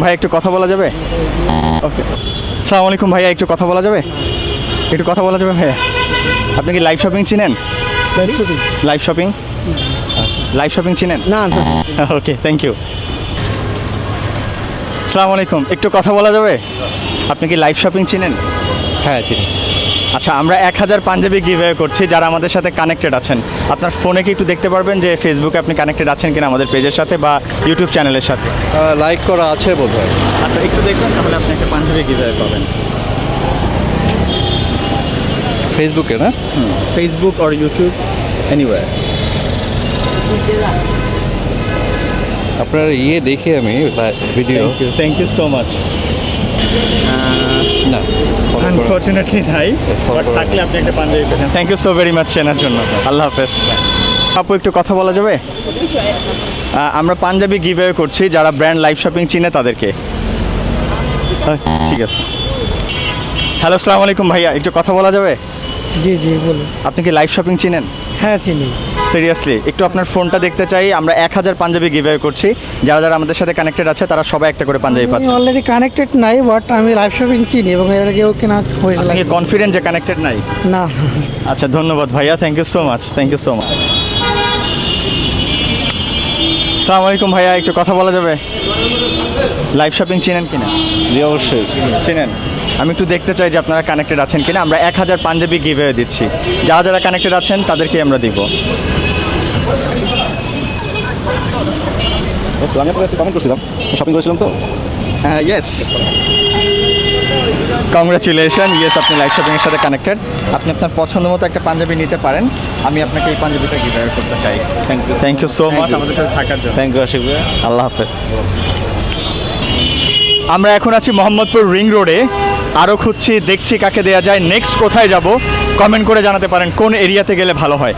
ভাই একটু কথা বলা যাবে? ওকে। আসসালামু আলাইকুম ভাইয়া, একটু কথা বলা যাবে? একটু কথা বলা যাবে ভাইয়া? আপনি কি লাইভ শপিং চিনেন? লাইভ শপিং লাইভ শপিং চিনেন? না না ওকে, থ্যাংক ইউ। আসসালামু আলাইকুম, একটু কথা বলা যাবে? আপনি কি লাইভ শপিং চিনেন? হ্যাঁ চিনি। আচ্ছা, আমরা 1000 পাঞ্জাবি গিভঅ্যাওয়ে করছি যারা আমাদের সাথে কানেক্টেড আছেন। আপনার ফোনে কি একটু দেখতে পারবেন যে ফেসবুকে আপনি কানেক্টেড আছেন কিনা আমাদের পেজের সাথে বা ইউটিউব চ্যানেলের সাথে? লাইক করা আছে বোধহয়। আচ্ছা, একটু দেখবেন, তাহলে আপনি একটা পাঞ্জাবি গিভঅ্যাওয়ে পাবেন। ফেসবুকে না? Facebook or YouTube, anywhere. আপনার দেখি আমি video. Thank you so much. না আনফর্চুনেটলি নাই, বাট থাকলে আপনি একটা পাঞ্জাবি পেতেন। Thank you so very much চেনার জন্য। আল্লাহ হাফেজ। আপু একটু কথা বলা যাবে? আমরা পাঞ্জাবি গিভঅ্যাওয়ে করছি যারা ব্র্যান্ড লাইভ শপিং চিনে তাদেরকে। ঠিক আছে। হ্যালো, আসসালামু আলাইকুম ভাইয়া, একটু কথা বলা যাবে? জি জি বলুন। আপনি কি লাইভ শপিং চিনেন? হ্যাঁ চিনি। সিরিয়াসলি একটু আপনার ফোনটা দেখতে চাই। আমরা 1000 পাঞ্জাবি গিভঅ্যাওয়ে করছি, যারা যারা আমাদের সাথে কানেক্টেড আছে তারা সবাই একটা করে পাঞ্জাবি আমি পাচ্ছে। অলরেডি কানেক্টেড নাই, বাট আমি লাইভ শপিং চিনি এবং এর আগেও কেনা হয়েছিল। আপনি কনফিডেন্ট যে কানেক্টেড নাই? না আচ্ছা, ধন্যবাদ ভাইয়া, thank you so much, thank you so much. আসসালামু আলাইকুম ভাইয়া, একটু কথা বলা যাবে? লাইভ শপিং চিনেন কিনা? জি অবশ্যই চিনেন। আমি একটু দেখতে চাই যে আপনারা কানেক্টেড আছেন কিনা। আমরা 1000 পাঞ্জাবি গিভঅ্যাওয়ে দিচ্ছি, যারা যারা কানেক্টেড আছেন তাদেরকেই আমরা দিব। আমি আপনার কাছে কমেন্ট করছিলাম, শপিং করেছিলাম তো। হ্যাঁ, ইয়েস, কংগ্রাচুলেশন। ইয়েস, আপনি লাইভ শপিংয়ের সাথে কানেক্টেড। আপনি আপনার পছন্দ মতো একটা পাঞ্জাবি নিতে পারেন। আমি আপনাকে এই পাঞ্জাবিটা গিভঅ্যাওয়ে করতে চাই। থ্যাংক ইউ সো মাচ আমাদের সাথে থাকার জন্য। থ্যাংক ইউ আশিক ভাই। আল্লাহ হাফেজ। আমরা এখন আছি মোহাম্মদপুর রিং রোডে। আরও খুঁজছি, দেখছি কাকে দেয়া যায়। নেক্সট কোথায় যাব কমেন্ট করে জানাতে পারেন কোন এরিয়াতে গেলে ভালো হয়।